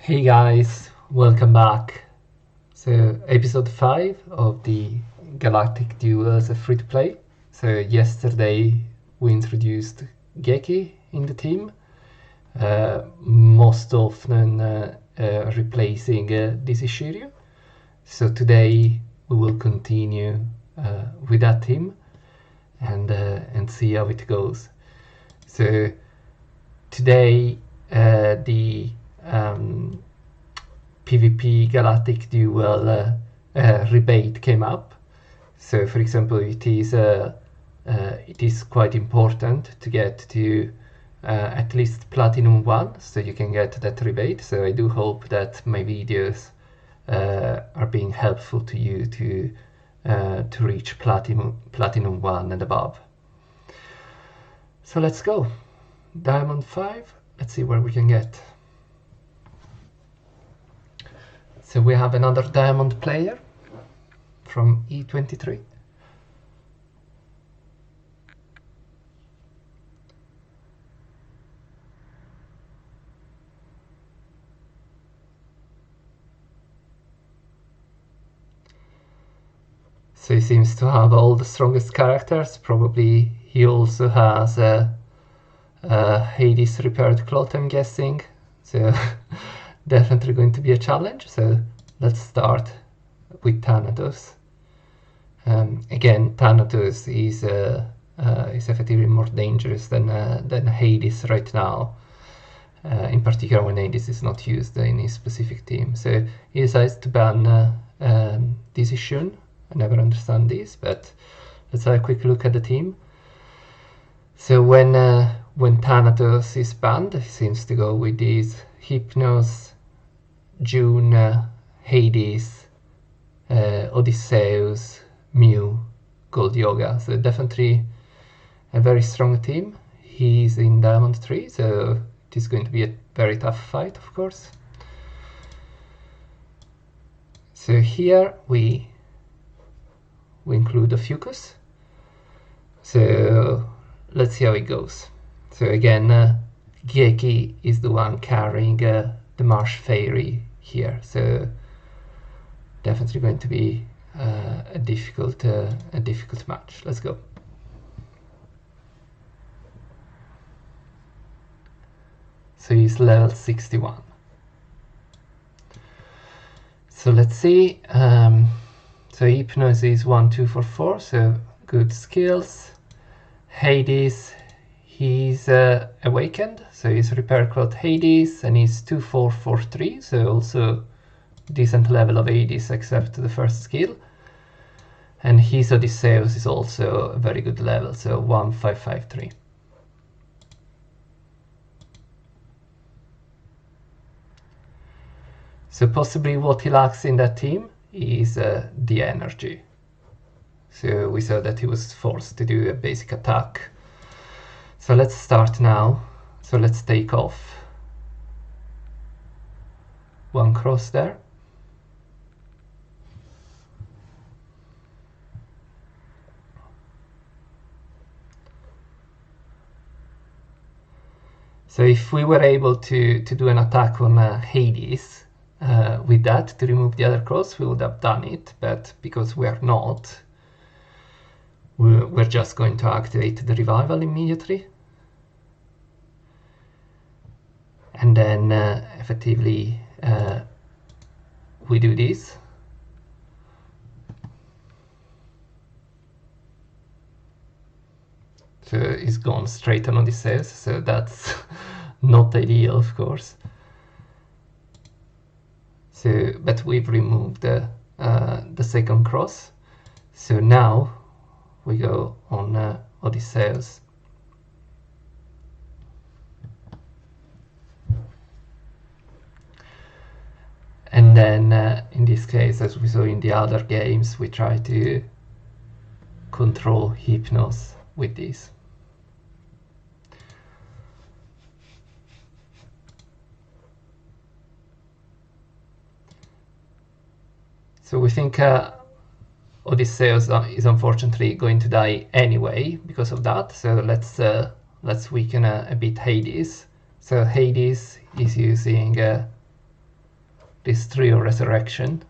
Hey guys, welcome back. So episode 5 of the Galactic Duel as a free-to-play. So yesterday we introduced Geki in the team, most often replacing Dizzy Shiryu. So today we will continue with that team and see how it goes. So today the PvP Galactic Duel rebate came up. So for example, it is quite important to get to at least Platinum 1, so you can get that rebate. So I do hope that my videos are being helpful to you to reach Platinum 1 and above. So let's go. Diamond 5, let's see where we can get. So we have another Diamond player from E23. So he seems to have all the strongest characters. Probably he also has a Hades repaired cloth, I'm guessing. So definitely going to be a challenge. So let's start with Thanatos. Again, Thanatos is effectively more dangerous than Hades right now. In particular when Hades is not used in his specific team. So he decides to ban Dizzy Shun. I never understand this, but let's have a quick look at the team. So when Thanatos is banned, he seems to go with these Hypnos, June, Hades, Odysseus, Mew, Gold Yoga. So definitely a very strong team. He's in Diamond 3, so it is going to be a very tough fight, of course. So here we include a Fucus. So let's see how it goes. So again, Geki is the one carrying the Marsh Fairy here. So definitely going to be a difficult match. Let's go. So he's level 61. So let's see. So Hypnos is 1, 2, 4, 4, so good skills. Hades, he's awakened, so he's repair cloth Hades, and he's 2, 4, 4, 3, so also decent level of Hades except the first skill. And his Odysseus is also a very good level, so 1, 5, 5, 3. So possibly what he lacks in that team is the energy. So we saw that he was forced to do a basic attack. So let's start now. So let's take off one cross there. So if we were able to do an attack on Hades, with that to remove the other cross, we would have done it, but because we are not, we're just going to activate the revival immediately, and then effectively we do this. So it's gone straight on Odysseus, so that's not ideal, of course. So, but we've removed the second cross. So now we go on Odysseus. And then in this case, as we saw in the other games, we try to control Hypnos with this. So we think Odysseus is unfortunately going to die anyway because of that. So let's weaken a bit Hades. So Hades is using this trio resurrection.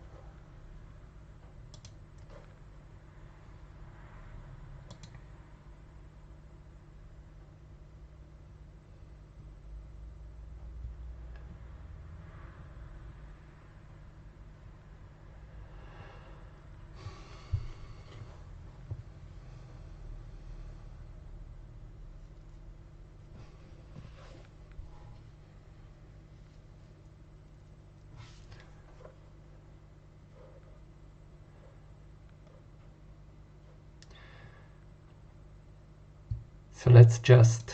So let's just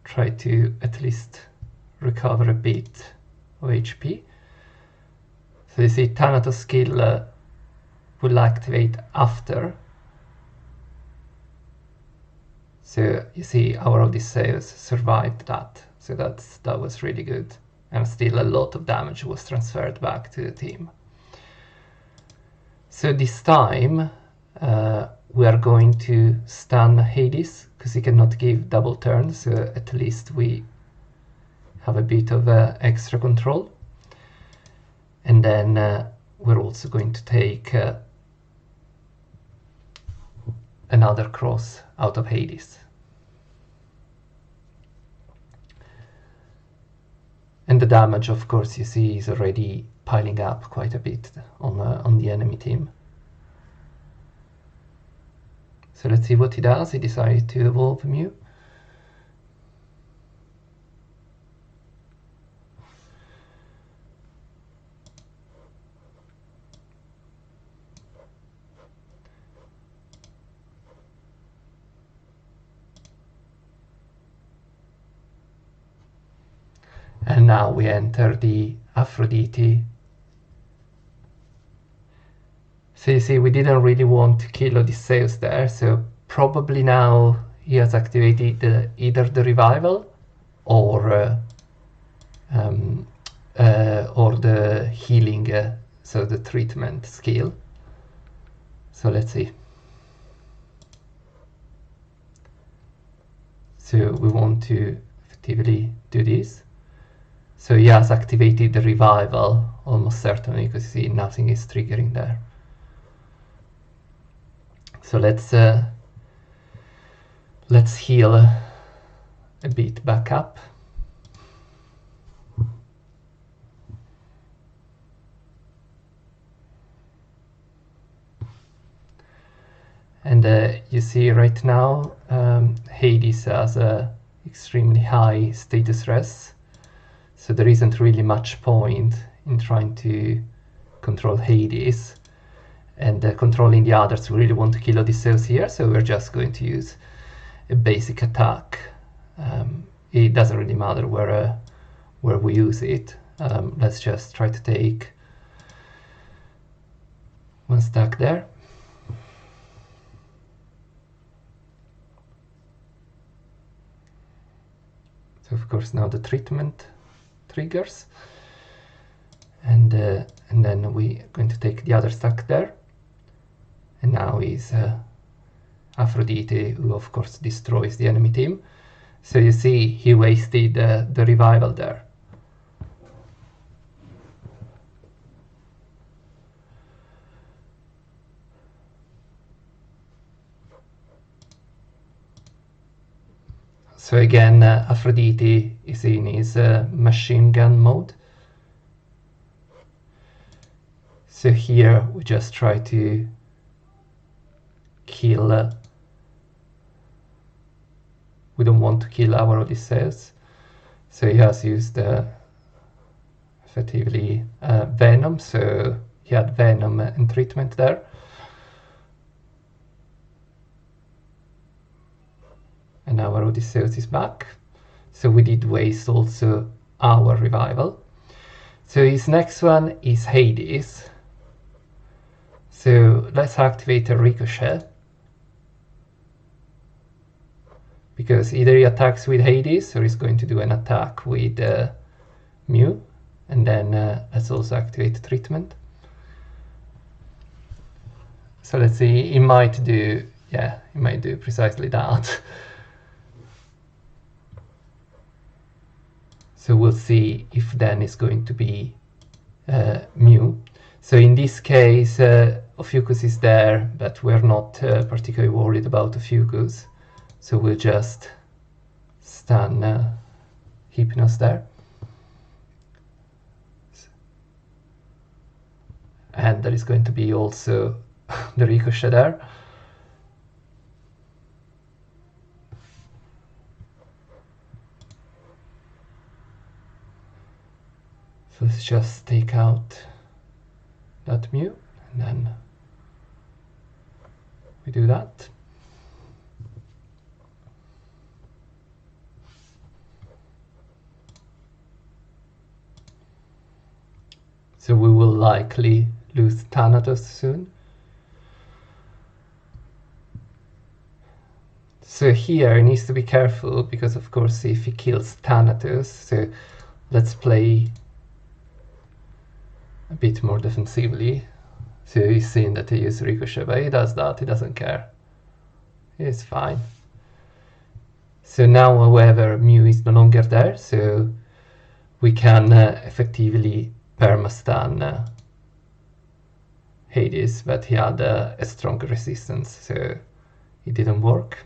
try to at least recover a bit of HP. So you see Thanatos skill will activate after. So you see our Odysseus survived that. So that was really good. And still a lot of damage was transferred back to the team. So this time we are going to stun Hades, because he cannot give double turns, so at least we have a bit of extra control. And then we're also going to take another cross out of Hades. And the damage, of course, you see is already piling up quite a bit on the enemy team. So let's see what he does. He decided to evolve Mew. And now we enter the Aphrodite. So you see, we didn't really want to kill Odysseus there, so probably now he has activated either the revival or the healing, so the treatment skill. So let's see. So we want to effectively do this. So he has activated the revival almost certainly, because you see nothing is triggering there. So let's heal a bit back up. And you see right now Hades has a extremely high status res, so there isn't really much point in trying to control Hades. And controlling the others, we really want to kill Odysseus here, so we're just going to use a basic attack. It doesn't really matter where we use it. Let's just try to take one stack there. So of course now the treatment triggers, and then we're going to take the other stack there. And now is Aphrodite, who of course destroys the enemy team. So you see he wasted the revival there. So again, Aphrodite is in his machine gun mode. So here we just try to kill. We don't want to kill our Odysseus, so he has used effectively Venom. So he had Venom and treatment there. And our Odysseus is back. So we did waste also our revival. So his next one is Hades. So let's activate a ricochet, because either he attacks with Hades or he's going to do an attack with Mew. And then let's also activate treatment. So let's see, he might do precisely that. So we'll see if then it's going to be mu. So in this case, Ophiuchus is there, but we're not particularly worried about Ophiuchus. So we'll just stun Hypnos there. And there is going to be also the Ricochet there. So let's just take out that mu, and then we do that. So we will likely lose Thanatos soon. So here he needs to be careful, because of course if he kills Thanatos, so let's play a bit more defensively. So he's seen that he uses Ricochet, but he does that, he doesn't care. It's fine. So now, however, mu is no longer there, so we can effectively perma-stun Hades, but he had a stronger resistance, so it didn't work.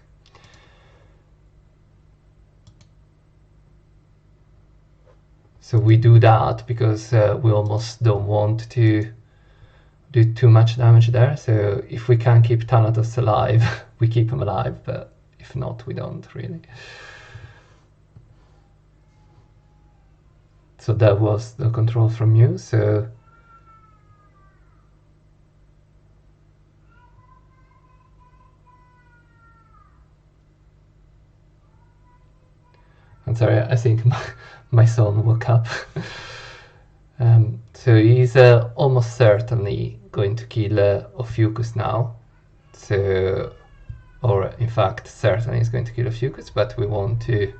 So we do that because we almost don't want to do too much damage there. So if we can keep Thanatos alive, we keep him alive, but if not, we don't really. So that was the control from you. So I'm sorry, I think my son woke up. So he's almost certainly going to kill Ophiuchus now. So, or in fact, certainly he's going to kill Ophiuchus, but we want to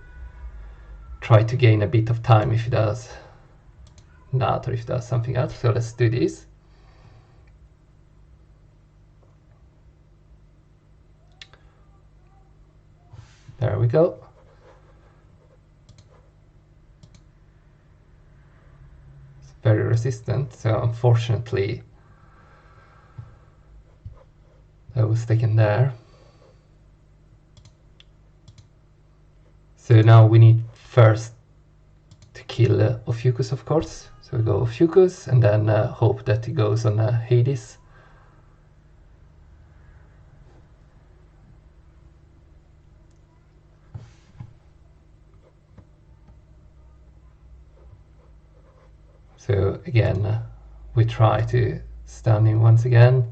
try to gain a bit of time if he does that, or if he does something else. So let's do this. There we go. Very resistant, so unfortunately that was taken there. So now we need first to kill Ophiuchus, of course. So we go Ophiuchus and then hope that he goes on Hades. So again, we try to stun him once again.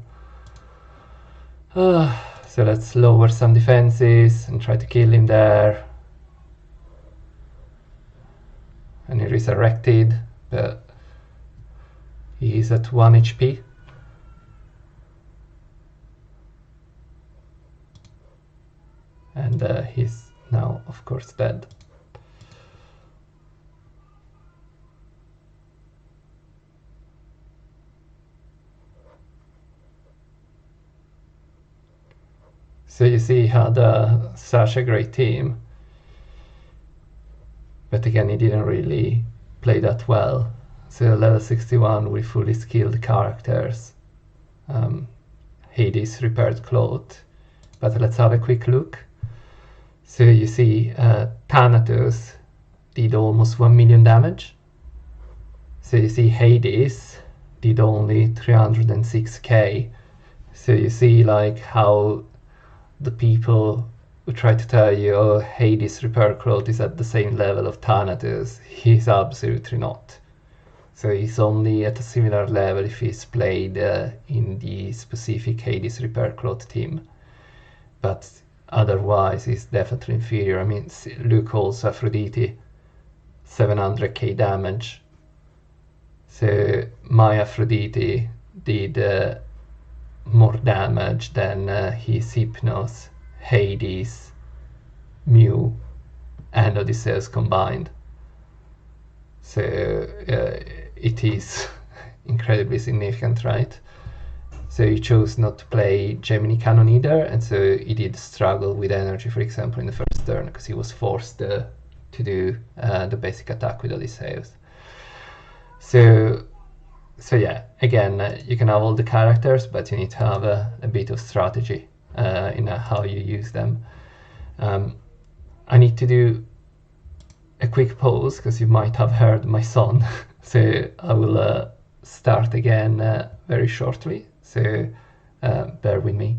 So let's lower some defenses and try to kill him there. And he resurrected, but he is at 1 HP. And he's now, of course, dead. So you see, he had such a great team, but again, he didn't really play that well. So level 61 with fully skilled characters, Hades repaired cloth. But let's have a quick look. So you see, Thanatos did almost 1 million damage. So you see, Hades did only 306k. So you see, like, how the people who try to tell you, oh, Hades repair cloth is at the same level of Thanatos, he's absolutely not. So he's only at a similar level if he's played in the specific Hades repair cloth team. But otherwise, he's definitely inferior. I mean, look also Aphrodite, 700k damage. So my Aphrodite did more damage than his Hypnos, Hades, Mu, and Odysseus combined. So it is incredibly significant, right? So he chose not to play Gemini Kanon either, and so he did struggle with energy, for example, in the first turn, because he was forced to do the basic attack with Odysseus. So So yeah, again, you can have all the characters, but you need to have a bit of strategy in how you use them. I need to do a quick pause because you might have heard my son. So I will start again very shortly. So bear with me.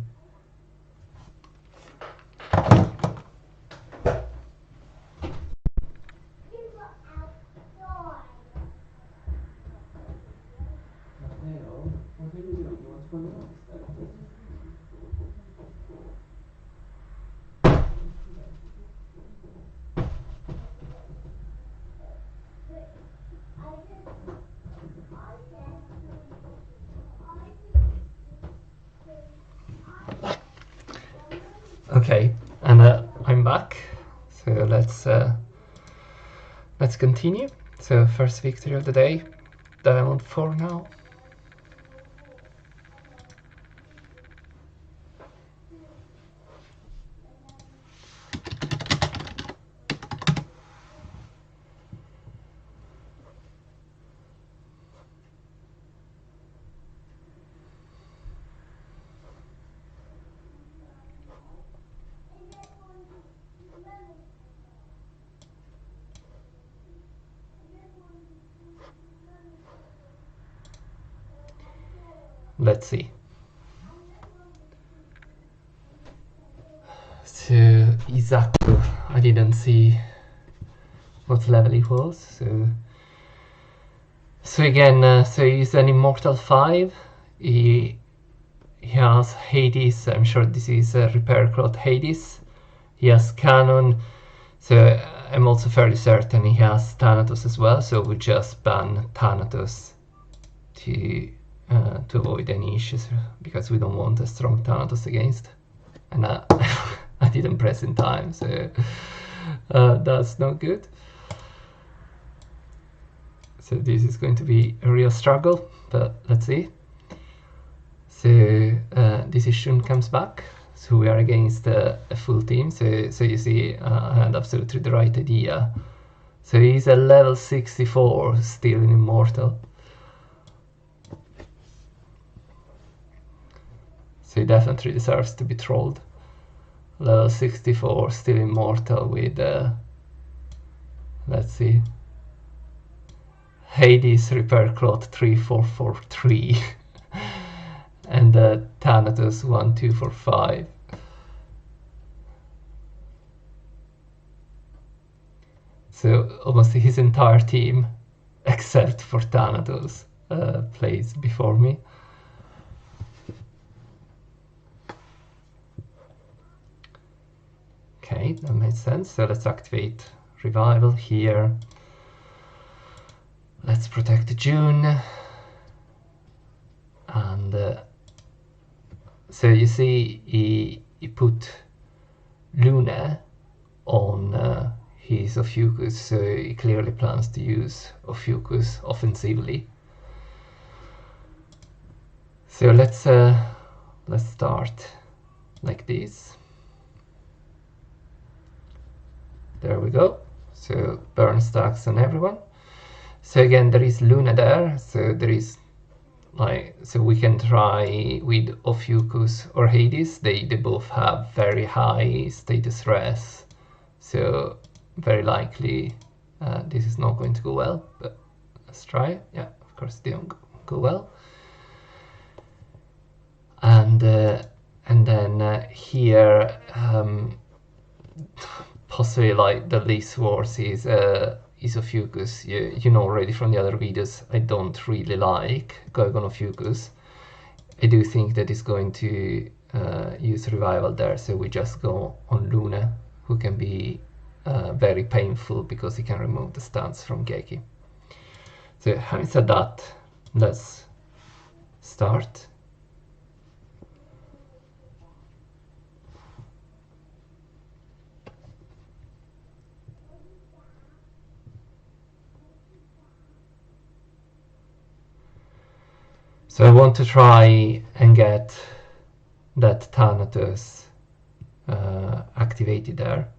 Okay, and I'm back. So let's continue. So first victory of the day, Diamond 4 now. Let's see. So Izaku, I didn't see what level he was. So again, so he's an Immortal 5. He has Hades. I'm sure this is Repair Cloth Hades. He has Kanon. So I'm also fairly certain he has Thanatos as well. So we just ban Thanatos to avoid any issues, because we don't want a strong Thanatos against. And I didn't press in time, so that's not good. So this is going to be a real struggle, but let's see. So Decision comes back, so we are against a full team. So you see, I had absolutely the right idea. So he's a level 64, still an Immortal. So he definitely deserves to be trolled. Level 64, still Immortal with, let's see, Hades Repair Cloth 3443 and Thanatos 1245. So almost his entire team, except for Thanatos, plays before me. Okay, that makes sense. So let's activate Revival here. Let's protect June. And so you see he put Luna on his Ophiuchus, so he clearly plans to use Ophiuchus offensively. So let's start like this. There we go. So burn stacks on everyone. So again, there is Luna there. So there is so we can try with Ophiuchus or Hades. They both have very high status res. So very likely this is not going to go well. But let's try. Yeah, of course it didn't go well. And then here. Possibly like the least worst is Ophiuchus. You know already from the other videos, I don't really like going on Ophiuchus. I do think that it's going to use Revival there, so we just go on Luna, who can be very painful because he can remove the stance from Geki. So having said that, let's start. So I want to try and get that Thanatos activated there.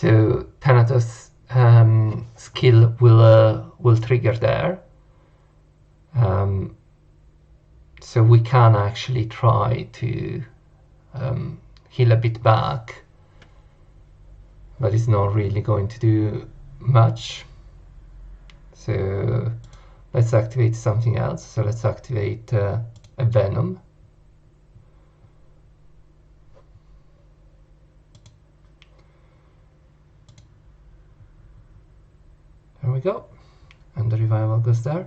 So Thanatos skill will trigger there. So we can actually try to heal a bit back, but it's not really going to do much. So let's activate something else. So let's activate a Venom. There we go. And the revival goes there.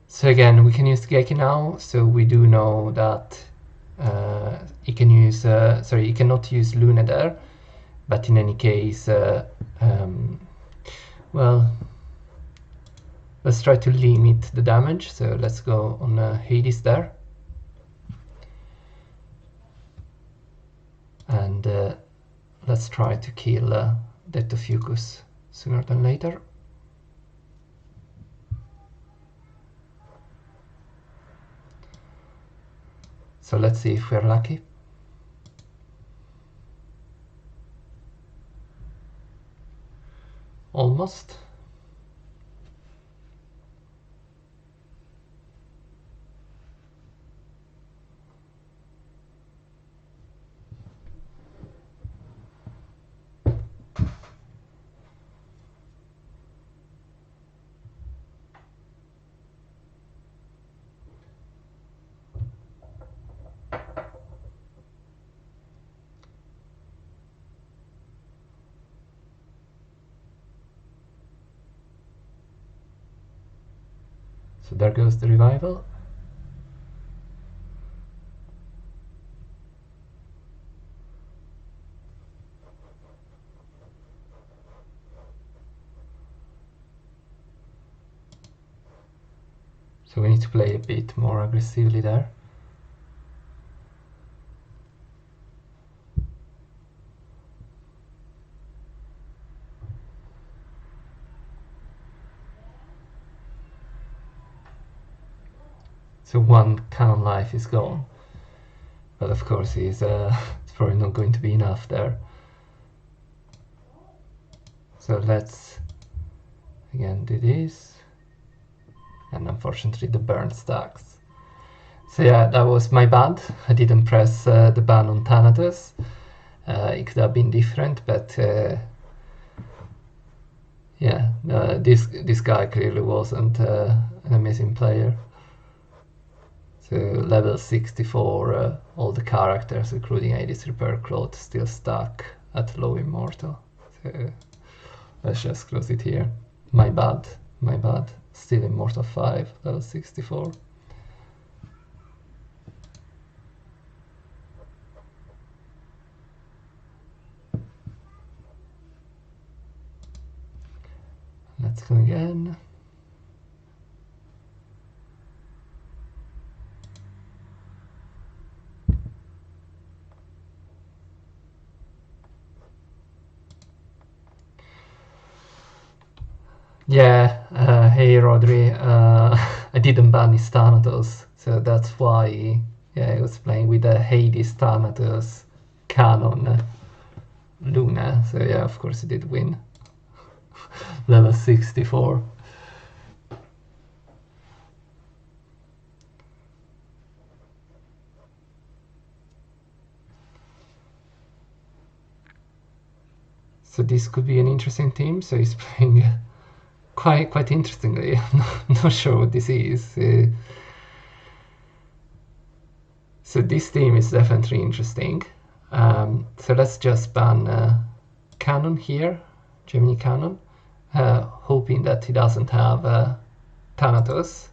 So again, we can use Geki now. So we do know that you can use, sorry, you cannot use Luna there. But in any case, well, let's try to limit the damage. So let's go on Hades there. And let's try to kill Death of Fucus sooner than later. So let's see if we're lucky. Almost. So there goes the revival. So we need to play a bit more aggressively there. So one Kanon life is gone. But of course it's probably not going to be enough there. So let's again do this. And unfortunately the burn stacks. So yeah, that was my bad. I didn't press the ban on Thanatos. It could have been different, but yeah, this guy clearly wasn't an amazing player. So level 64, all the characters, including Hades Repair Cloth, still stuck at low immortal. So let's just close it here. My bad, my bad. Still immortal 5, level 64. Let's go again. Yeah, hey Rodri, I didn't ban his Thanatos, so that's why I was playing with the Hades Thanatos Kanon Luna, so yeah, of course he did win. Level 64. So this could be an interesting team, so he's playing quite interestingly. I'm not sure what this is. So this team is definitely interesting. So let's just ban Kanon here, Gemini Kanon, hoping that he doesn't have Thanatos.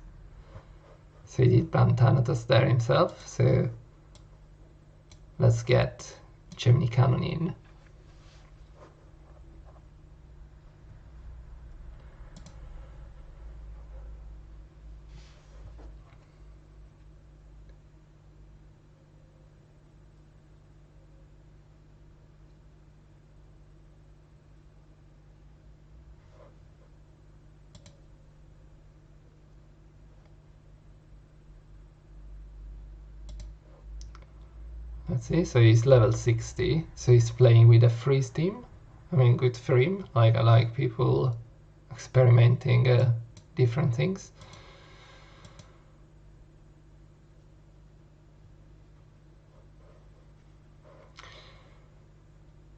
So he did ban Thanatos there himself. So let's get Gemini Kanon in. Let's see, so he's level 60, so he's playing with a freeze team. I mean, good for him. Like, I like people experimenting different things.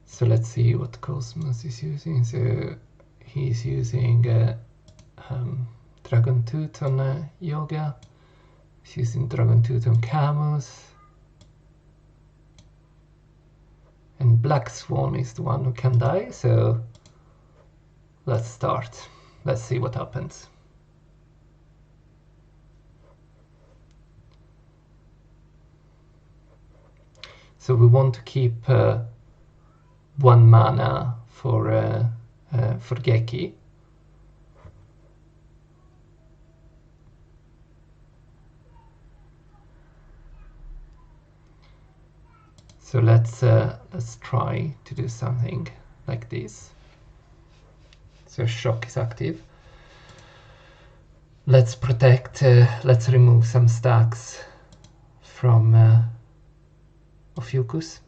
So let's see what Cosmos is using. So he's using Dragon Tooth on Yoga. He's using Dragon Tooth on Camus. And Black Swan is the one who can die, so let's start. Let's see what happens. So we want to keep 1 mana for Geki. So let's try to do something like this. So shock is active. Let's protect. Let's remove some stacks from Ophiuchus.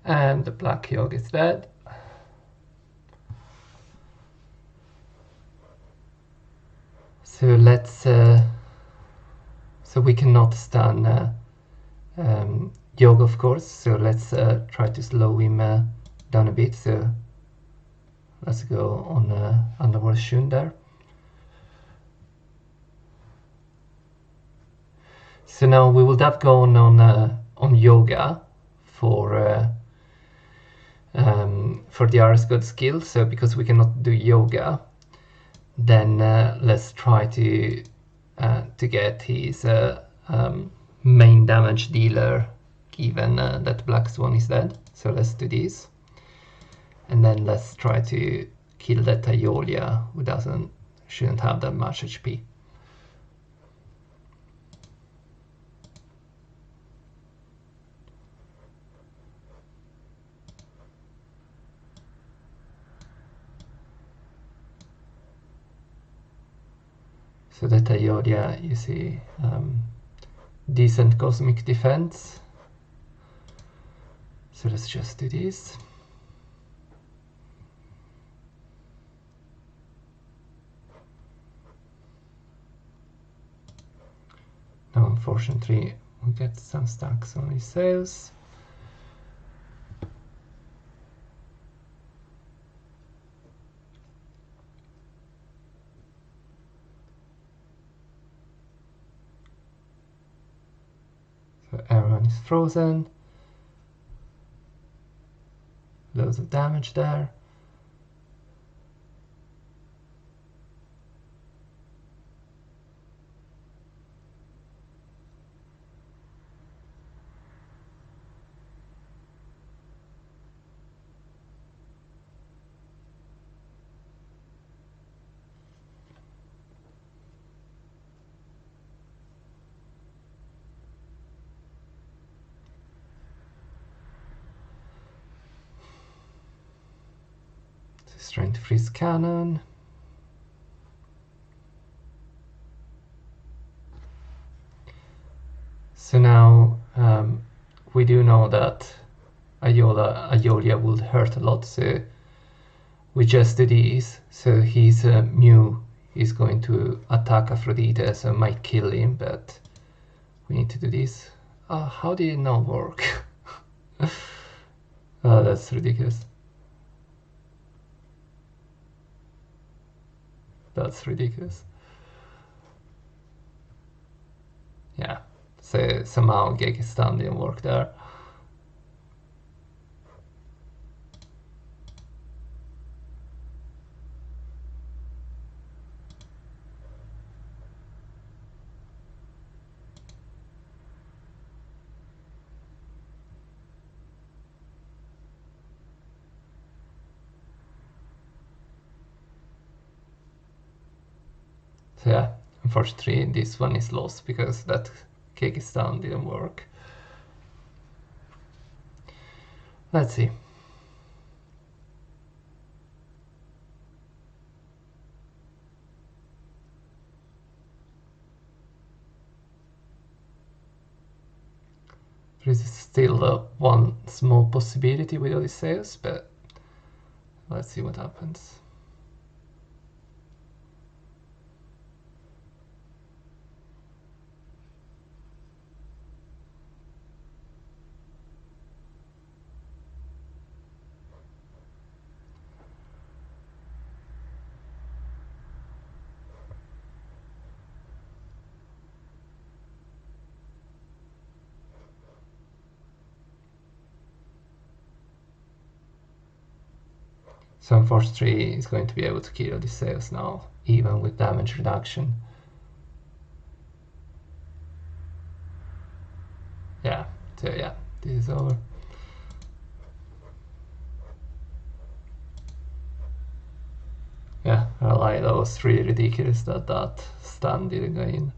And the Black Yogg is dead. So let's. So we cannot stun Yogg, of course. So let's try to slow him down a bit. So let's go on Underworld Shun there. So now we would have gone on Yoga for the Ares God skill. So because we cannot do Yoga, then let's try to get his main damage dealer, given that Black Swan is dead. So let's do this, and then let's try to kill that Iolia, who shouldn't have that much HP. So that Iolia, you see, decent cosmic defense. So let's just do this. Now, unfortunately, we get some stacks on his sails. So everyone is frozen. Loads of damage there. He's trying to freeze Kanon. So now we do know that Iolia would hurt a lot, so we just do this. So his Mew is going to attack Aphrodite, so might kill him, but we need to do this. How did it not work? Oh, that's ridiculous. That's ridiculous. Yeah, so somehow Gekistan didn't work there. So yeah, unfortunately this one is lost because that kickstand didn't work. Let's see. There is still one small possibility with Odysseus, but let's see what happens. So unfortunately he's going to be able to kill Odysseus now, even with damage reduction. Yeah, so yeah, this is over. Yeah, I lied, that was really ridiculous that that stun didn't go in.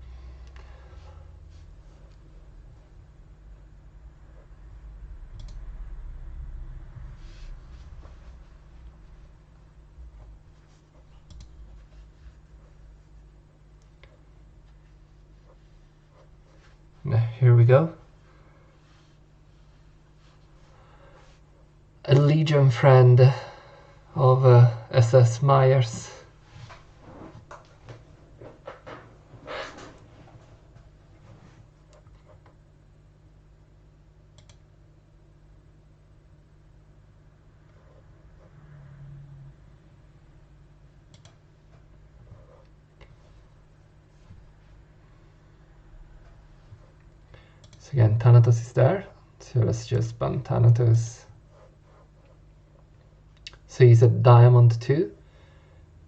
Here we go. A Legion friend of SS Myers. So again, Thanatos is there. So let's just ban Thanatos. So he's a Diamond 2.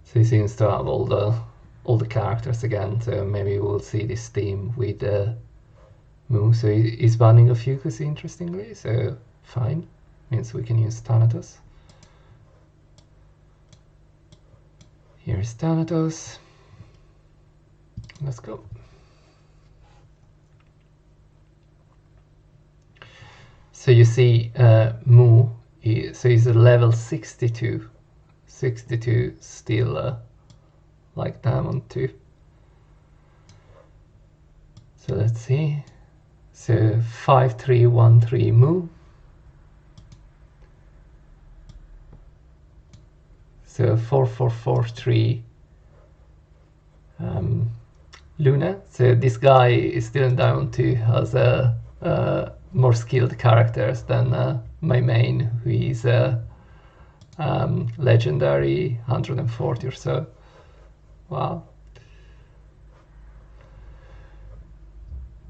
So he seems to have all the characters again. So maybe we'll see this team with Mu. So he's banning Ophiuchus, interestingly. So fine, means we can use Thanatos. Here's Thanatos. Let's go. So you see Mu, so he's a level 62. 62 still like Diamond 2. So let's see. So 5313 Mu. So 4443 Luna. So this guy is still in Diamond 2, has more skilled characters than my main, who is legendary 140 or so. Wow.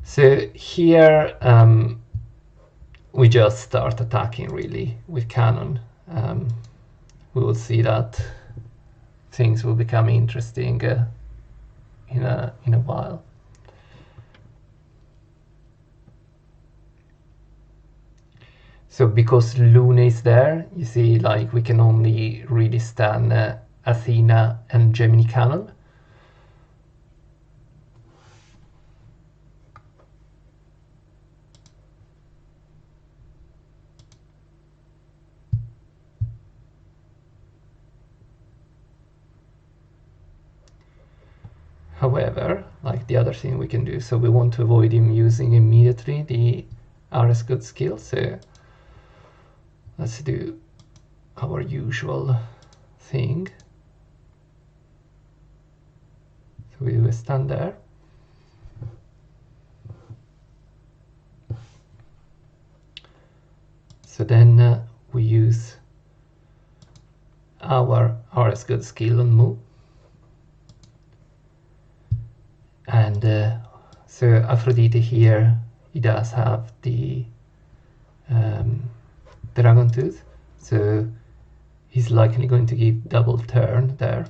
So here we just start attacking really with Kanon. We will see that things will become interesting in a while. So because Luna is there, you see, like, we can only really stand Athena and Gemini Kanon. However, like the other thing we can do, so we want to avoid him using immediately the RS good skill, so let's do our usual thing. So we will stand there. So then we use our RS good skill on Mu. And so Aphrodite here, he does have the Dragon Tooth, so he's likely going to give double turn there.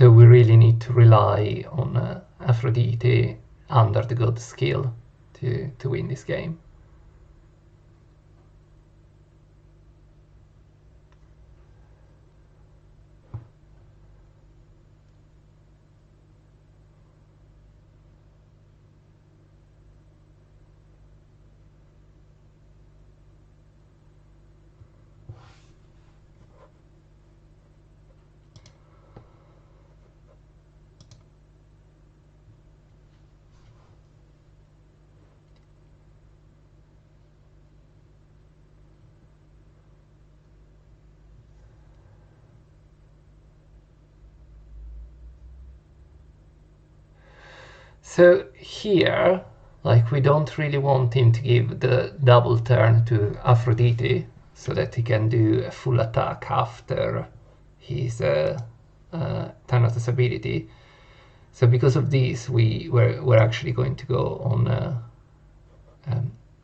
So we really need to rely on Aphrodite under the god skill to win this game. So here, like, we don't really want him to give the double turn to Aphrodite so that he can do a full attack after his Thanatos ability. So because of this, we're actually going to go on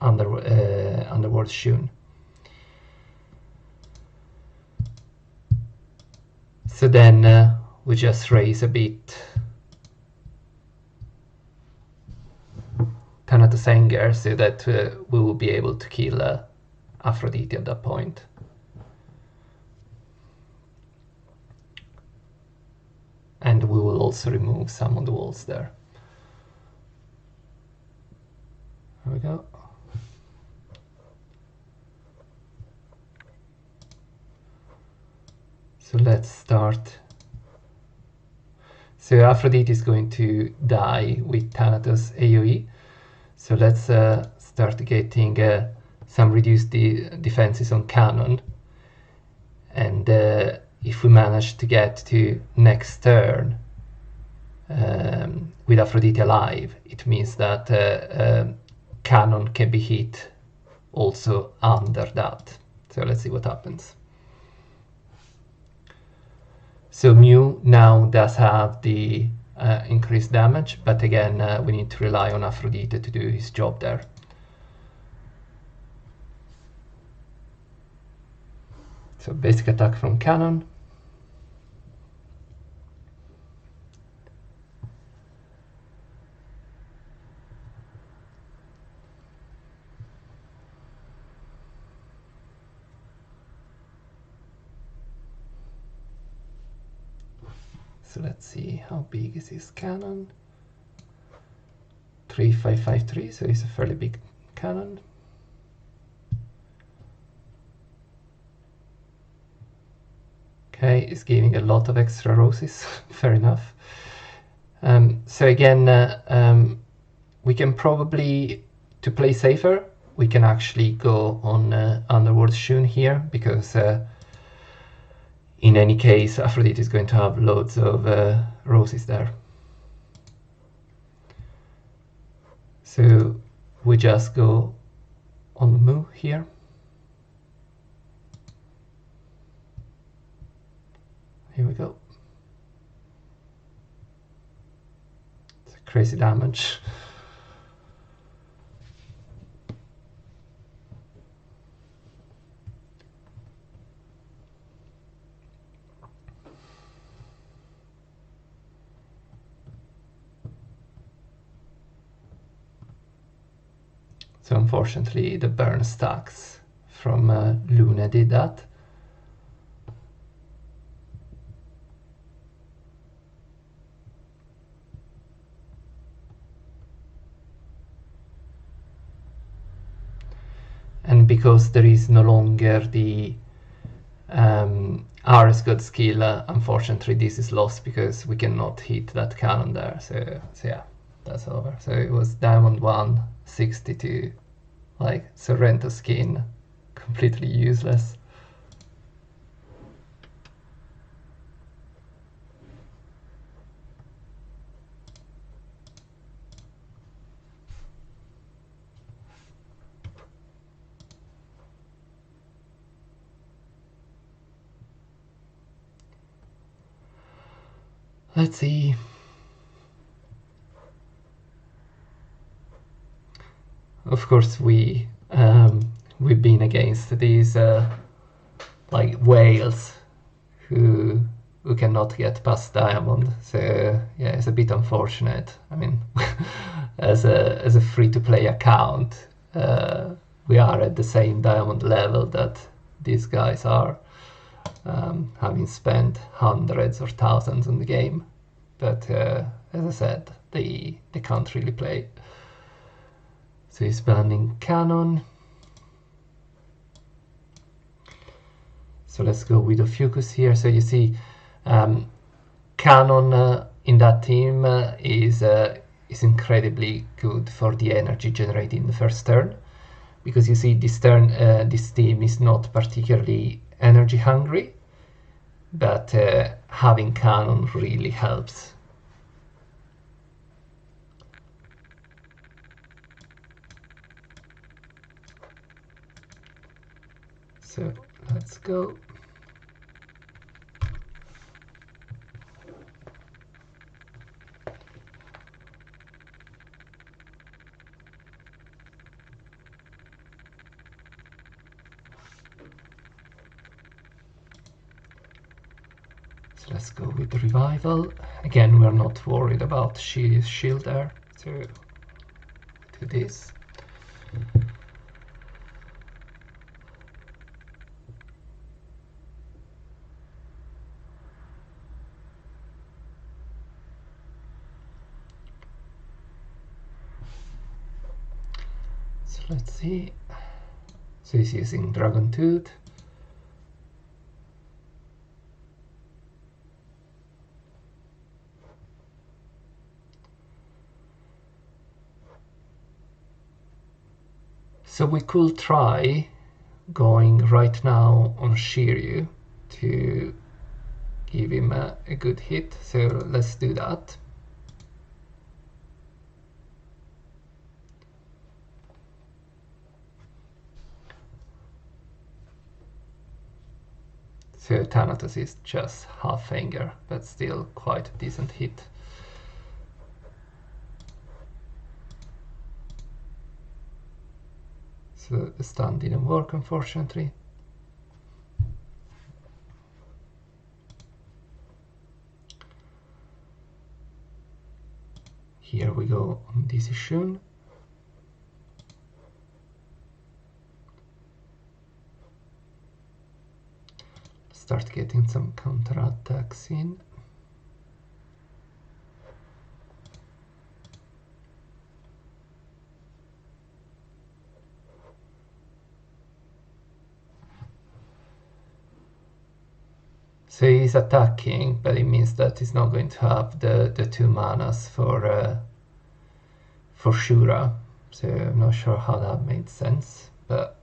Underworld Shun. So then we just raise a bit Thanatos Anger so that we will be able to kill Aphrodite at that point. And we will also remove some of the walls there. There we go. So let's start. So Aphrodite is going to die with Thanatos AoE. So let's start getting some reduced defenses on Kanon. And if we manage to get to next turn with Aphrodite alive, it means that Kanon can be hit also under that. So let's see what happens. So Mew now does have the increased damage, but again we need to rely on Aphrodite to do his job there. So basic attack from Kanon. So let's see how big is his cannon. 3553, so it's a fairly big cannon. Okay, it's giving a lot of extra roses, fair enough. So again, we can probably, to play safer, we can actually go on Underworld Shun here, because in any case Aphrodite is going to have loads of roses there. So we just go on the move here. Here we go. It's a crazy damage. So unfortunately the burn stacks from Luna did that. And because there is no longer the RS God skill, unfortunately this is lost because we cannot hit that cannon there. So yeah, that's over. So it was Diamond 1, 62, like Sorrento skin, completely useless. Let's see. Of course, we've been against these like whales who who cannot get past diamond. So yeah, it's a bit unfortunate. I mean, as a free-to-play account, we are at the same diamond level that these guys are, having spent hundreds or thousands on the game. But as I said, they can't really play. So he's banning Kanon. So let's go with the focus here. So you see, Kanon in that team is incredibly good for the energy generated in the first turn, because you see this turn this team is not particularly energy hungry, but having Kanon really helps. So let's go. So let's go with the revival. Again, we're not worried about shield there. So do this. So let's see. So he's using Dragon Tooth. So we could try going right now on Shiryu to give him a good hit. So let's do that. So Thanatos is just half finger, but still quite a decent hit. So the stun didn't work, unfortunately. Here we go on this Shun. Start getting some counterattacks in. So he's attacking, but it means that he's not going to have the 2 manas for Shura. So I'm not sure how that made sense, but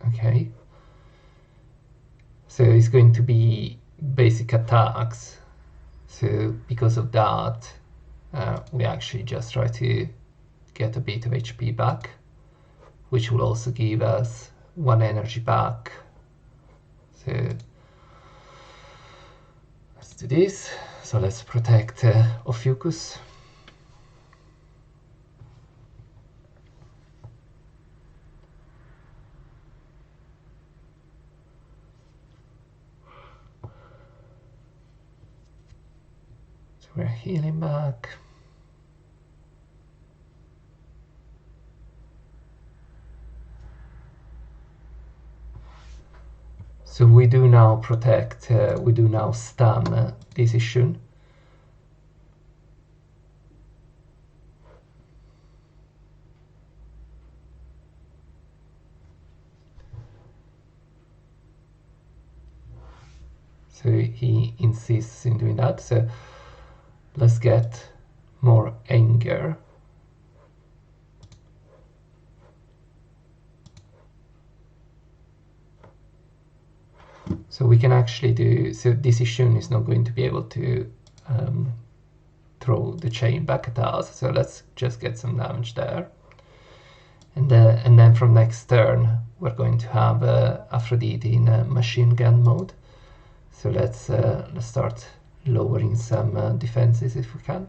okay. So it's going to be basic attacks. So because of that, we actually just try to get a bit of HP back, which will also give us 1 energy back. So let's do this. So let's protect Ophiuchus. So we're healing back. So we do now protect, we do now stun this Shun. So he insists in doing that. So let's get more anger. So we can actually do, so this Shun is not going to be able to throw the chain back at us. So let's just get some damage there. And then from next turn, we're going to have Aphrodite in machine gun mode. So let's start lowering some defenses if we can.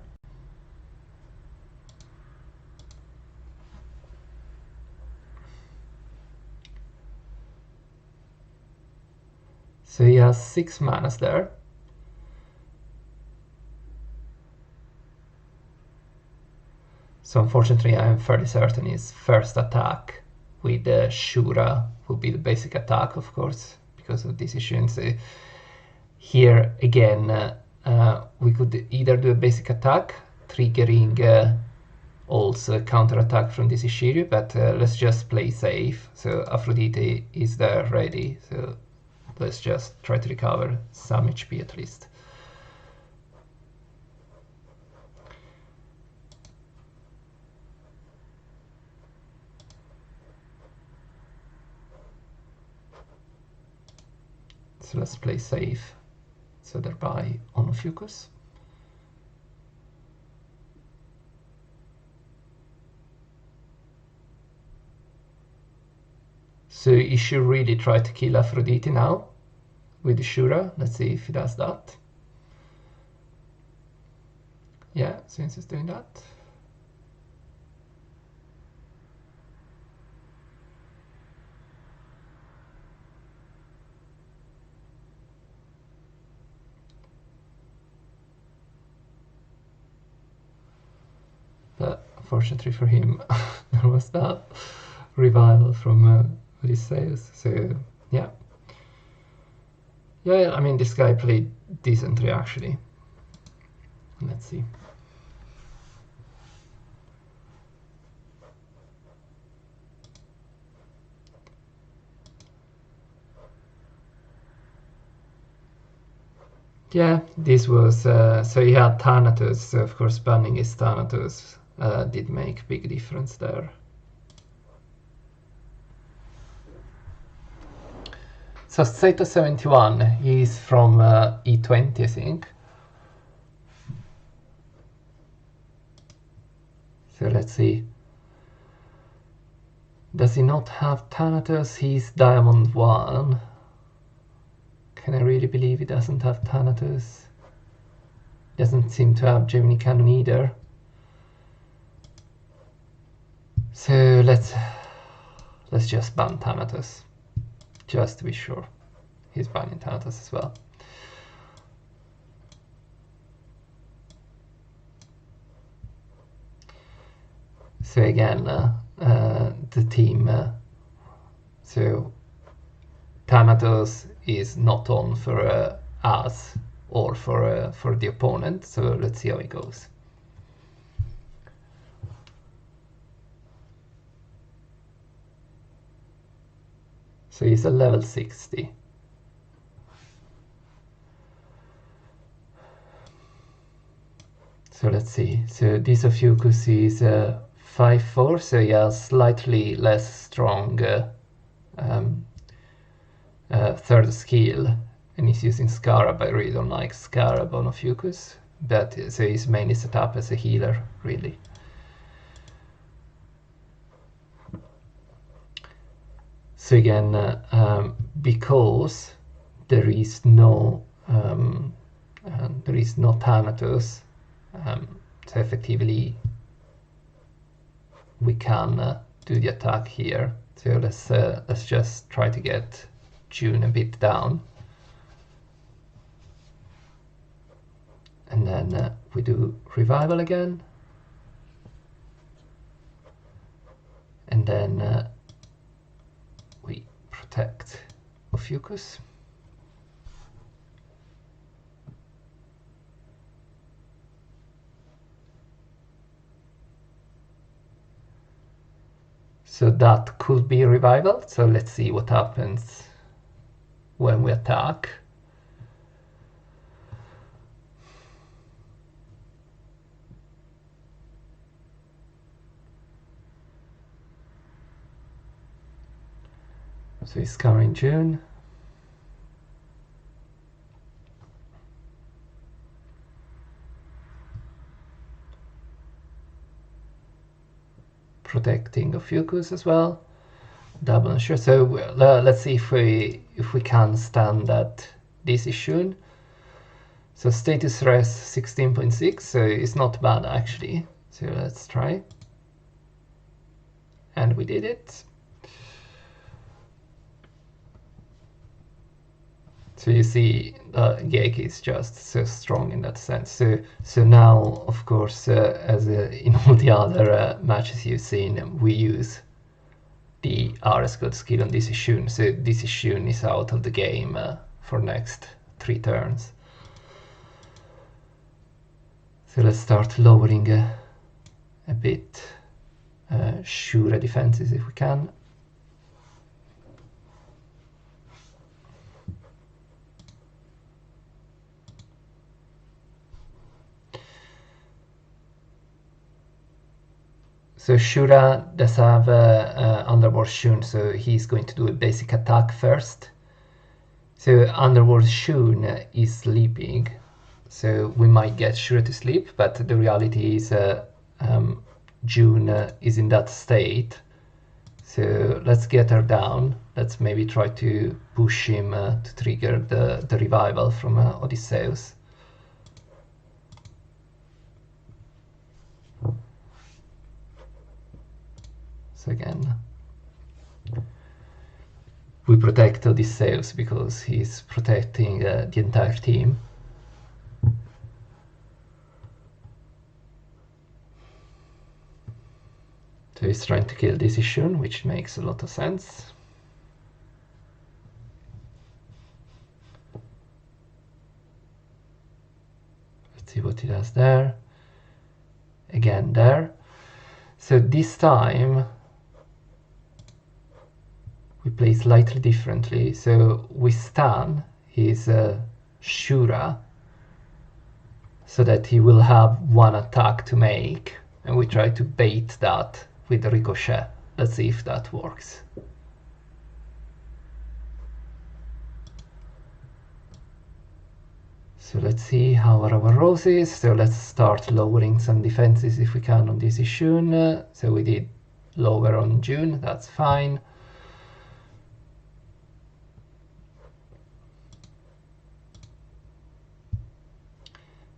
So he has 6 manas there. So unfortunately I am fairly certain his first attack with Shura will be the basic attack, of course, because of this issue. And so here again we could either do a basic attack, triggering also a counter attack from this Ishiryu, but let's just play safe. So Aphrodite is there ready, so let's just try to recover some HP at least. So let's play safe, so thereby on Fucus. So he should really try to kill Aphrodite now with the Shura. Let's see if he does that. Yeah, since he's doing that. But unfortunately for him, there was that revival from Odysseus. So yeah. Yeah, I mean, this guy played decently actually. Let's see. Yeah, this was, so he had Thanatos, so of course banning his Thanatos did make big difference there. So Saito 71, he's from E20, I think. So let's see. Does he not have Thanatos? He's Diamond 1. Can I really believe he doesn't have Thanatos? Doesn't seem to have Gemini Kanon either. So let's just ban Thanatos, just to be sure. He's banning Thanatos as well. So again, the team, so Thanatos is not on for us or for the opponent, so let's see how it goes. So he's a level 60. So let's see. So this Ophiuchus is 5-4, so he has slightly less strong third skill, and he's using Scarab. I really don't like Scarab on Ophiuchus, but so he's mainly set up as a healer, really. So again, because there is no Thanatos, so effectively we can do the attack here. So let's just try to get June a bit down, and then we do revival again, and then we protect Ophiuchus. So that could be revival. So let's see what happens when we attack. So he's covering June. Protecting Ophiuchus as well. Double ensure. So let's see if we can stand at this issue. So status res 16.6, so it's not bad actually. So let's try. And we did it. So you see, Geek is just so strong in that sense. So now, of course, as in all the other matches you've seen, we use the RS God skill on this Ishun. So this Ishun is out of the game for next 3 turns. So let's start lowering a bit Shura defenses if we can. So Shura does have Underworld Shun, so he's going to do a basic attack first. So Underworld Shun is sleeping, so we might get Shura to sleep, but the reality is June is in that state. So let's get her down. Let's maybe try to push him to trigger the revival from Odysseus. So again, we protect Odysseus because he's protecting the entire team. So he's trying to kill this Ishun, which makes a lot of sense. Let's see what he does there. Again there. So this time we play slightly differently. So we stun his Shura so that he will have 1 attack to make, and we try to bait that with Ricochet. Let's see if that works. So let's see how our rolls is. So let's start lowering some defenses if we can on this Ishun. So we did lower on June, that's fine.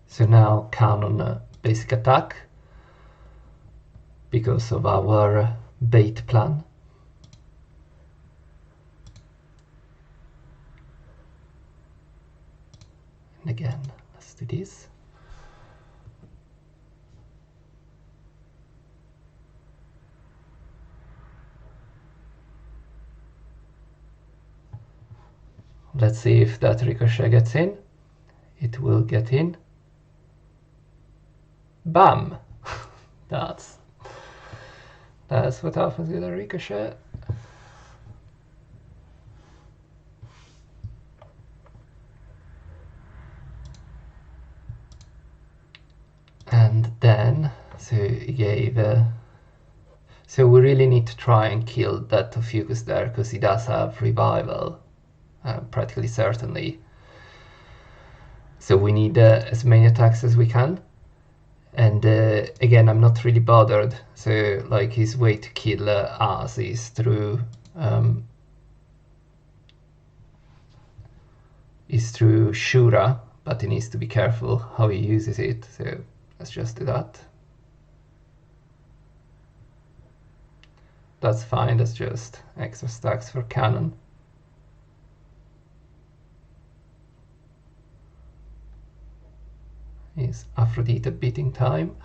So now Kanon basic attack because of our bait plan. And again, let's do this. Let's see if that Ricochet gets in. It will get in. Bam! That's what happens with a Ricochet. And then, so he gave... so we really need to try and kill that Ophiuchus there, because he does have revival, practically certainly. So we need as many attacks as we can. And again, I'm not really bothered. So like his way to kill us is through Shura, but he needs to be careful how he uses it. So let's just do that. That's fine. That's just extra stacks for Kanon. Is Aphrodite beating time.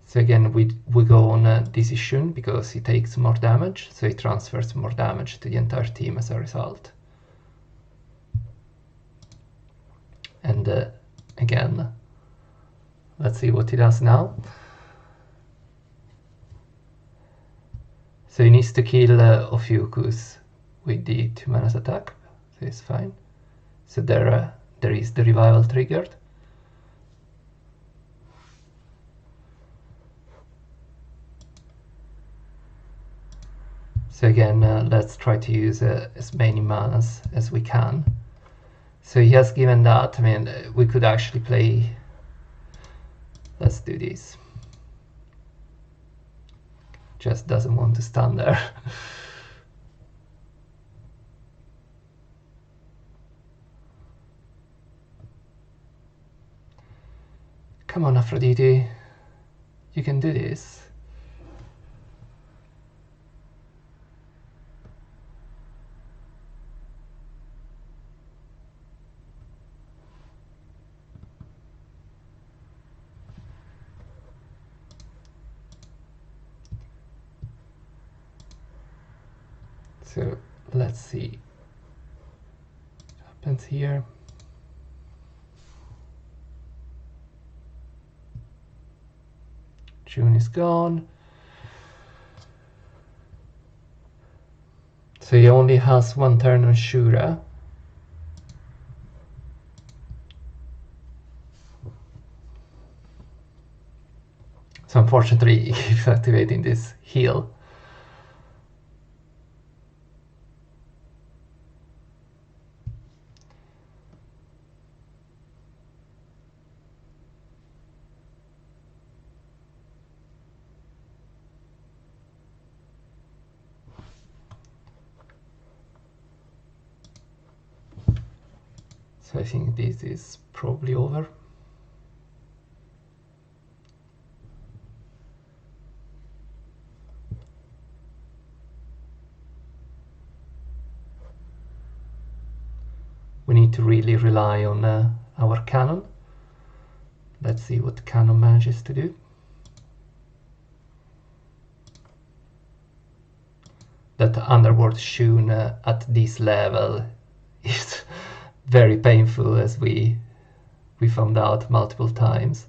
So again, we go on this Ishun because he takes more damage, so he transfers more damage to the entire team as a result. And again, let's see what he does now. So he needs to kill Ophiuchus with the 2 manas attack, so it's fine. So there is the revival triggered. So again, let's try to use as many manas as we can. So he has given that. I mean, we could actually play... Let's do this. Just doesn't want to stand there. Come on, Aphrodite. You can do this. So let's see what happens here. June is gone. So he only has one turn on Shura. So unfortunately he keeps activating this heal. So I think this is probably over. We need to really rely on our Kanon. Let's see what Kanon manages to do. That Underworld Shun at this level is very painful, as we found out multiple times.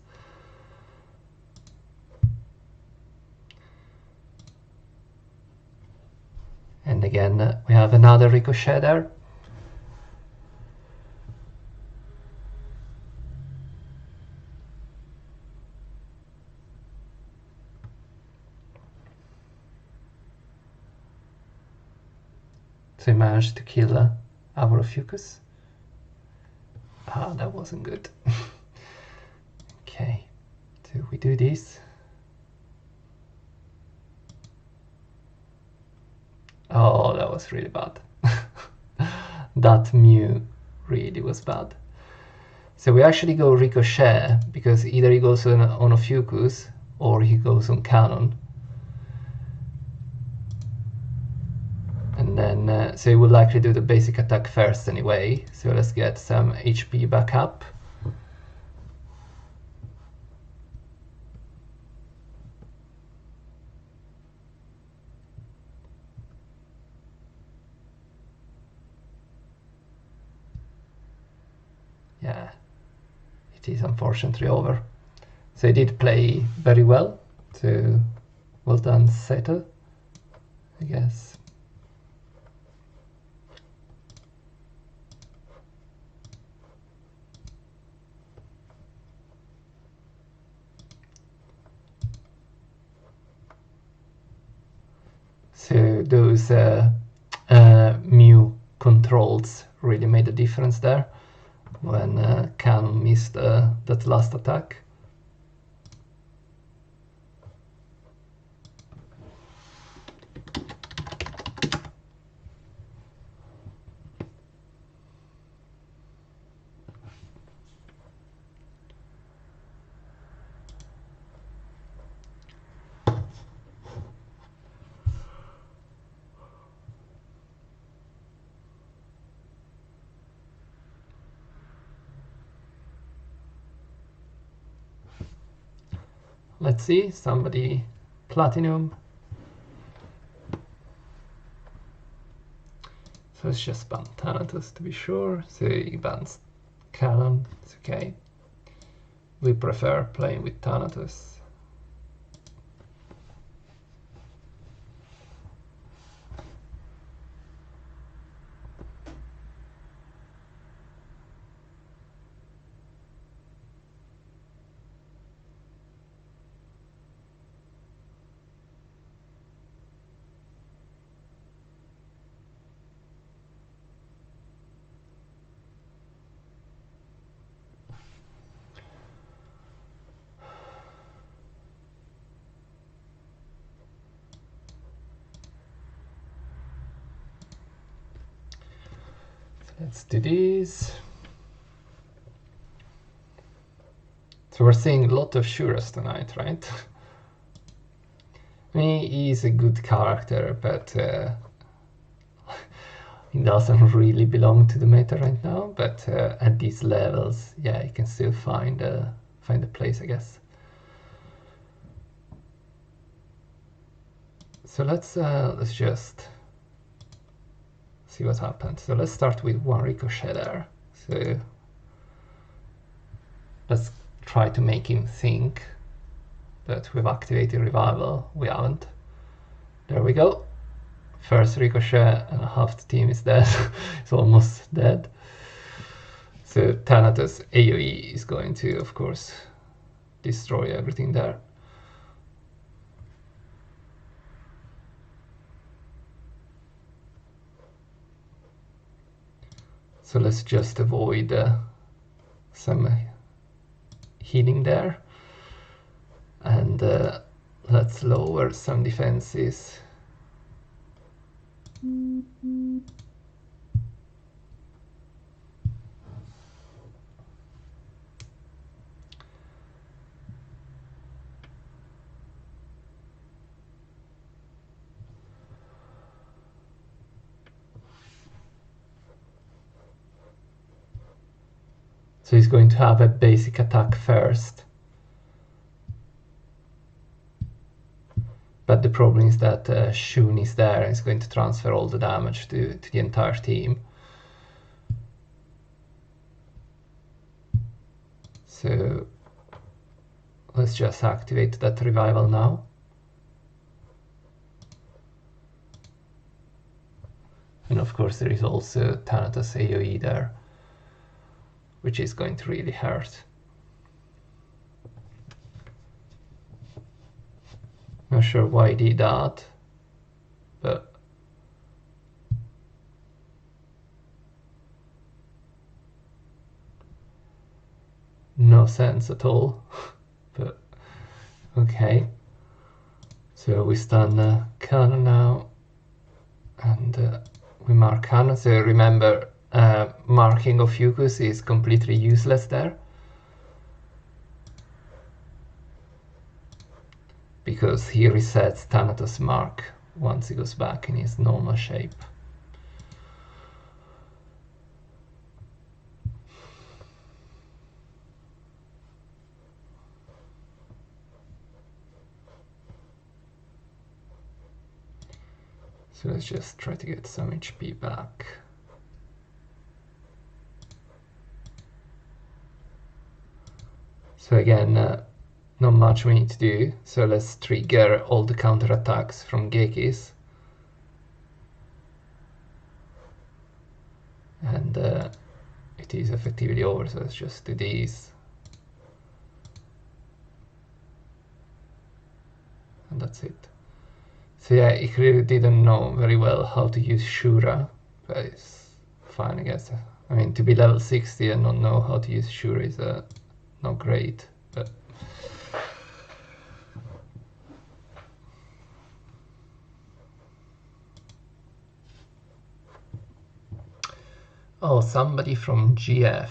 And again, we have another Ricochet there. So he managed to kill our Fucus. Ah, that wasn't good. Okay, so we do this. Oh, that was really bad. That Mew really was bad. So we actually go Ricochet, because either he goes on a Fucus or he goes on Kanon. And then, so he would likely do the basic attack first anyway. So let's get some HP back up. Yeah, it is unfortunately over. So he did play very well. So well done, Seya, I guess. So those Mew controls really made a difference there when Kanon missed that last attack. Let's see, somebody platinum. So let's just ban Thanatos to be sure. So he bans Kanon, it's okay. We prefer playing with Thanatos. Let's do this. So we're seeing a lot of Shuras tonight, right? I mean, he's a good character, but he doesn't really belong to the meta right now. But at these levels, yeah, he can still find a place, I guess. So let's just see what happens. So let's start with one ricochet there. So let's try to make him think that we've activated revival. We haven't. There we go. First ricochet and half the team is dead. It's almost dead. So Thanatos AoE is going to, of course, destroy everything there. So let's just avoid some healing there. And let's lower some defenses. So he's going to have a basic attack first. But the problem is that Shun is there and is going to transfer all the damage to the entire team. So let's just activate that revival now. And of course there is also Thanatos AoE there, which is going to really hurt. Not sure why he did that, but no sense at all. But okay, so we stun Kanon now, and we mark Kanon. So remember, marking of Fucus is completely useless there, because he resets Thanatos mark once he goes back in his normal shape. So let's just try to get some HP back. So again, not much we need to do, so let's trigger all the counter attacks from Gekis. And it is effectively over, so let's just do these. And that's it. So yeah, he clearly didn't know very well how to use Shura, but it's fine, I guess. I mean, to be level 60 and not know how to use Shura is not great, but... Oh, somebody from GF.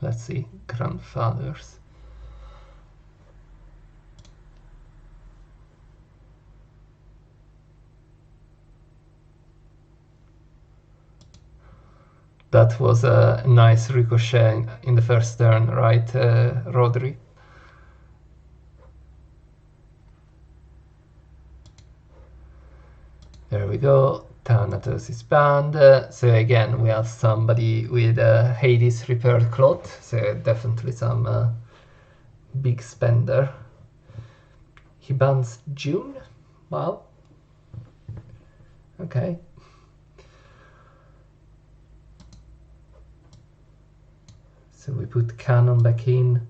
Let's see, grandfathers. That was a nice ricochet in the first turn, right, Rodri? There we go. Thanatos is banned. So again, we have somebody with Hades repaired cloth. So definitely some big spender. He bans June? Wow. Okay. So we put Kanon back in.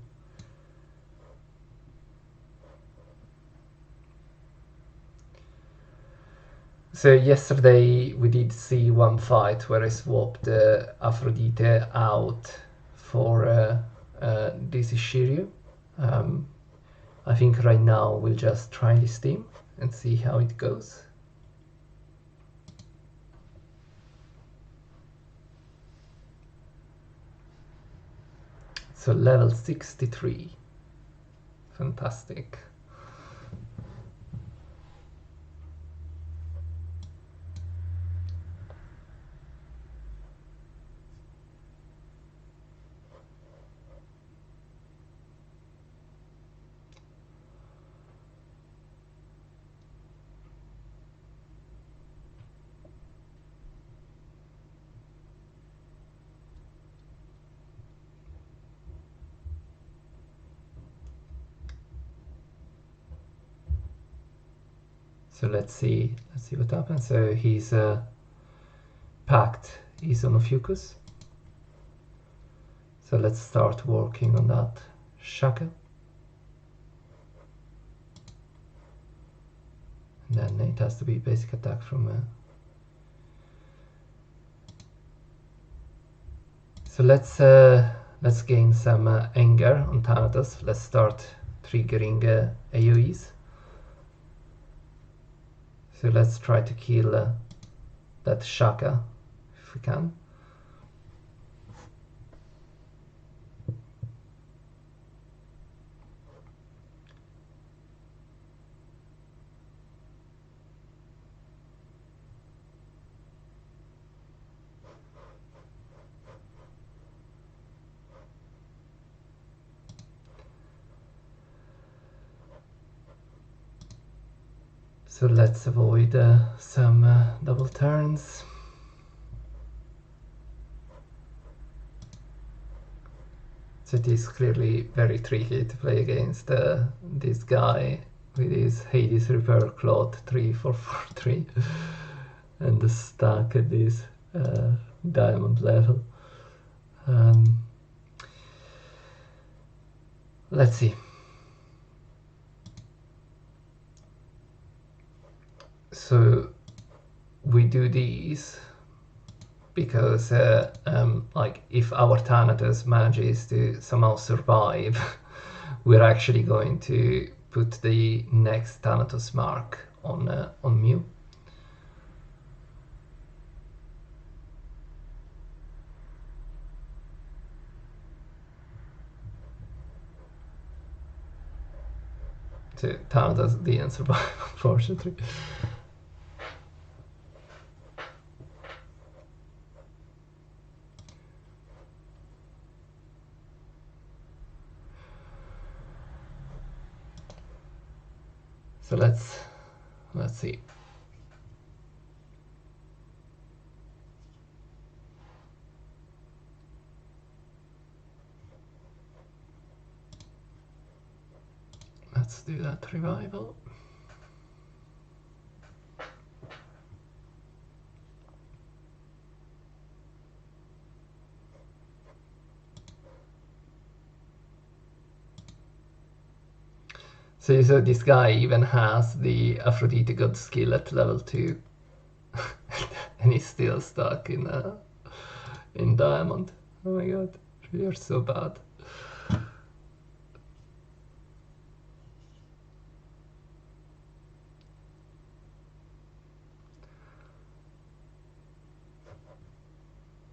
So yesterday we did see one fight where I swapped Aphrodite out for this Shiryu. I think right now we'll just try this team and see how it goes. So level 63. Fantastic. So let's see what happens. So he's packed his Onofocus. So let's start working on that Shaka. And then it has to be basic attack from so let's gain some anger on Thanatos. Let's start triggering AoEs. So let's try to kill that Shaka if we can. So let's avoid some double turns. So it is clearly very tricky to play against this guy with his Hades Repair Cloth 3443 and the stack at this diamond level. Let's see. So we do these because like if our Thanatos manages to somehow survive, we're actually going to put the next Thanatos mark on Mew. So Thanatos didn't survive, unfortunately. So let's see. Let's do that revival. So you said this guy even has the Aphrodite God skill at level 2 and he's still stuck in diamond. Oh my god, you're so bad.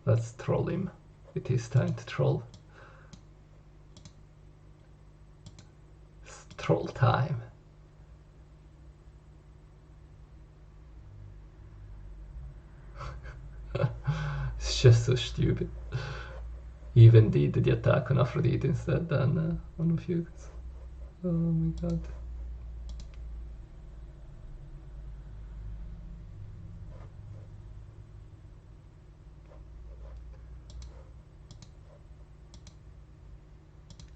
Let's troll him. It is time to troll. It's troll time. It's just so stupid. He even did the attack on Aphrodite instead than on Onofocus. Oh my god.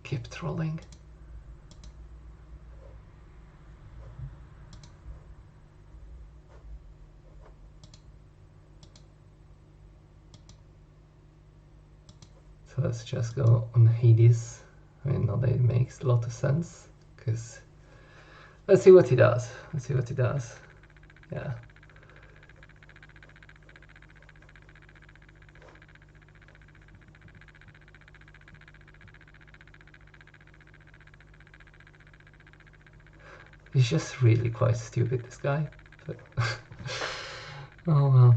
Keep trolling. So let's just go on Hades. I mean, now that it makes a lot of sense, because let's see what he does. Let's see what he does. Yeah. He's just really quite stupid, this guy. But oh well.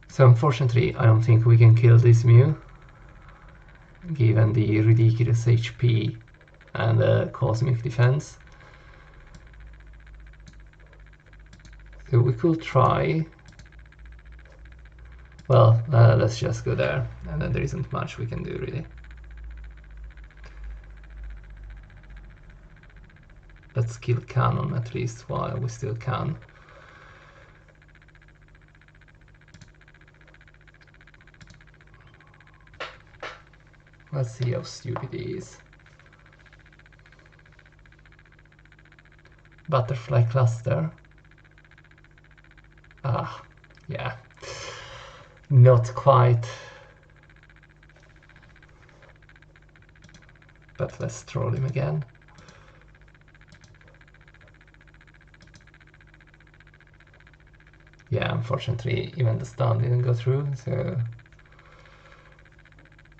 So unfortunately, I don't think we can kill this Mew. given the ridiculous HP and cosmic defense. So we could try. Well, let's just go there, and then there isn't much we can do really. Let's kill Kanon at least while we still can. Let's see how stupid he is. Butterfly cluster. Ah, yeah. Not quite. But let's troll him again. Yeah, unfortunately, even the stun didn't go through, so...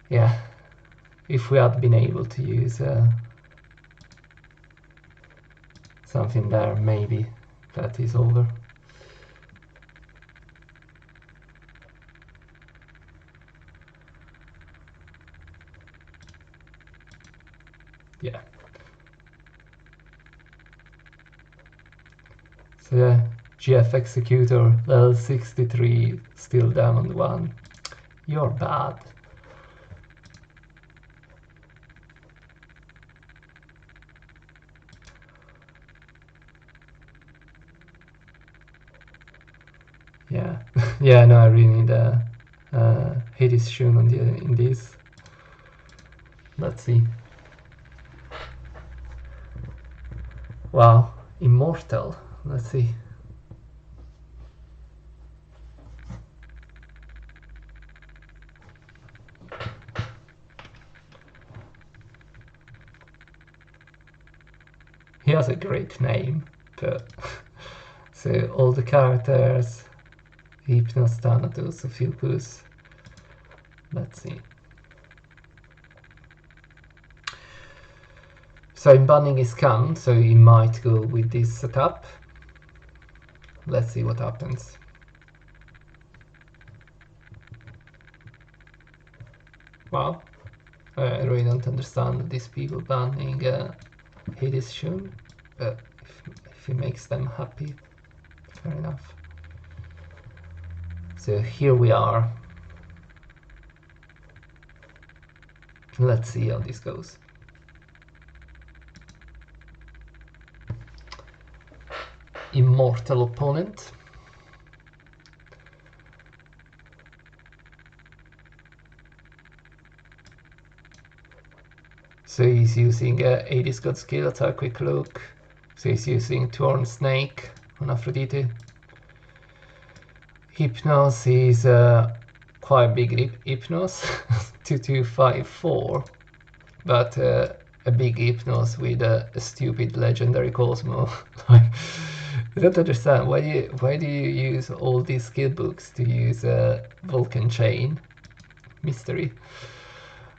Yeah, if we had been able to use something there, maybe that is over. Yeah. So yeah, GF Executor, level 63, still Diamond 1. You're bad. Yeah, yeah, no, I really need Hades Shun on in this. Let's see. Wow, Immortal. Let's see. He has a great name, but so all the characters, Hypnos, Thanatos, Ophiuchus. Let's see. So I'm banning his Kanon, so he might go with this setup. Let's see what happens. Wow, I really don't understand these people banning Hades Shun, but if it makes them happy, fair enough. So here we are. Let's see how this goes. Immortal opponent. So he's using Hades God skill, let's have a quick look. So he's using Torn Snake on Aphrodite. Hypnos is quite big Hypnos, 2254, but a big Hypnos with a stupid legendary Cosmo. I don't understand, why do you use all these skill books to use Vulcan Chain? Mystery.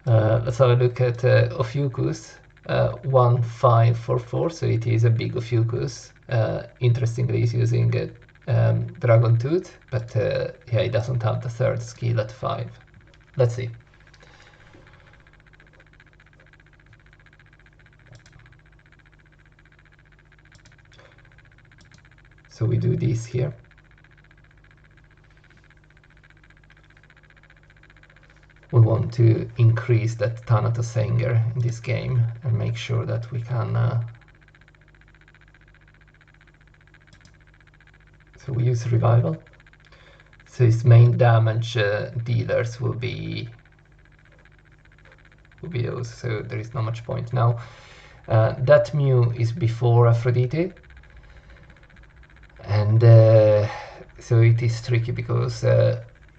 Let's have a look at Ophiuchus, 1544, so it is a big Ophiuchus. Interestingly, he's using Dragon Tooth, but yeah, he doesn't have the third skill at 5. Let's see. So we do this here. We want to increase that Thanatos anger in this game and make sure that we can... So we use Revival. So his main damage dealers will be those, so there is not much point now. That Mew is before Aphrodite, and so it is tricky because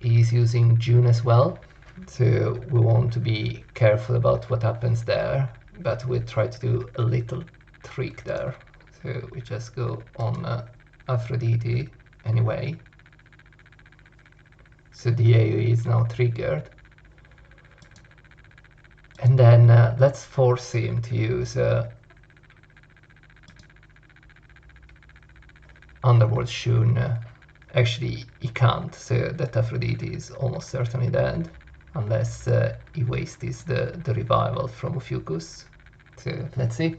he's using June as well, so we want to be careful about what happens there, but we'll try to do a little trick there. So we just go on Aphrodite anyway, so the AoE is now triggered, and then let's force him to use Underworld Shun. Actually he can't, so that Aphrodite is almost certainly dead. unless he wastes the revival from Ophiuchus. So let's see.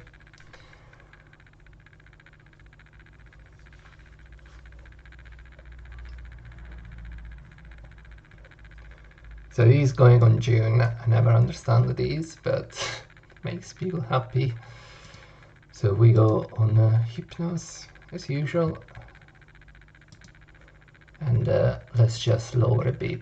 So he's going on June. I never understand these, but it makes people happy. So we go on Hypnos as usual. And let's just lower a bit.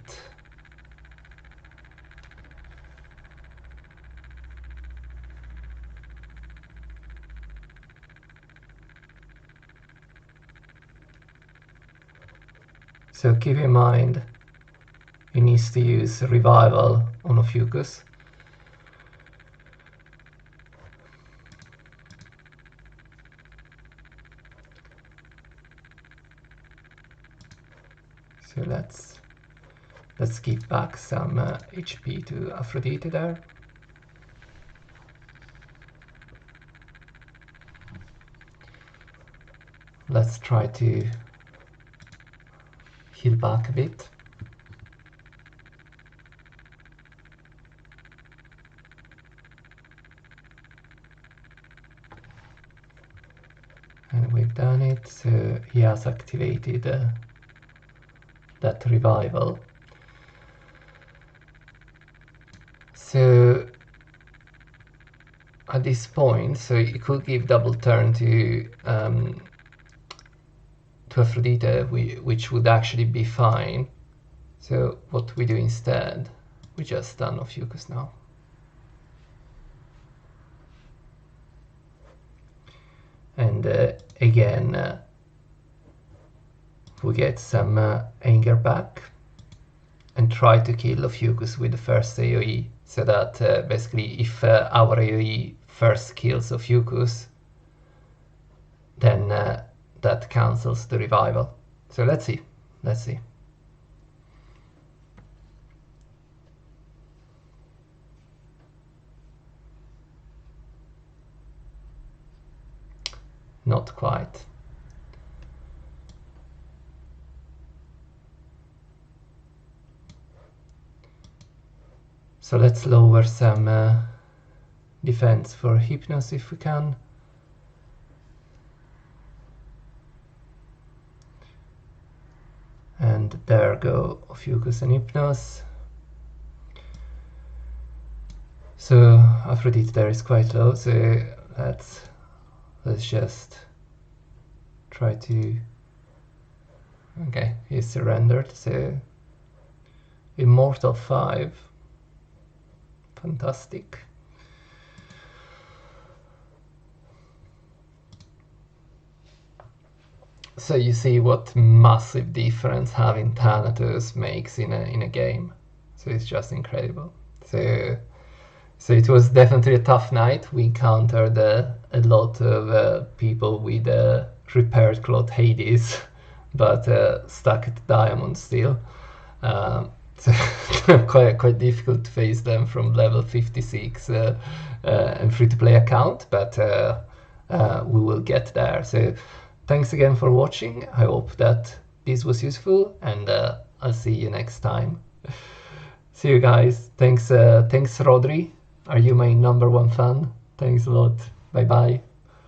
So keep in mind, he needs to use revival on Ophiuchus. So let's give back some HP to Aphrodite there. Let's try to heal back a bit. And we've done it, so he has activated that revival. So at this point, so you could give double turn to Aphrodite, which would actually be fine. So what we do instead, we just stun Ophiuchus now. And again, we get some anger back and try to kill Ophiuchus with the first AoE, so that basically if our AoE first kills Ophiuchus, then that cancels the revival. So let's see. Not quite. So let's lower some defense for Hypnos if we can. And there go Ophiuchus and Hypnos. So Aphrodite there is quite low, so let's just try to... Okay, he's surrendered, so Immortal 5. Fantastic. So you see what massive difference having Thanatos makes in a game. So it's just incredible. So it was definitely a tough night. We encountered a lot of people with repaired cloth Hades, but stuck at diamond still. So quite difficult to face them from level 56 and free-to-play account, but we will get there. So thanks again for watching. I hope that this was useful, and I'll see you next time. See you guys. Thanks Rodri. Are you my #1 fan? Thanks a lot. Bye bye.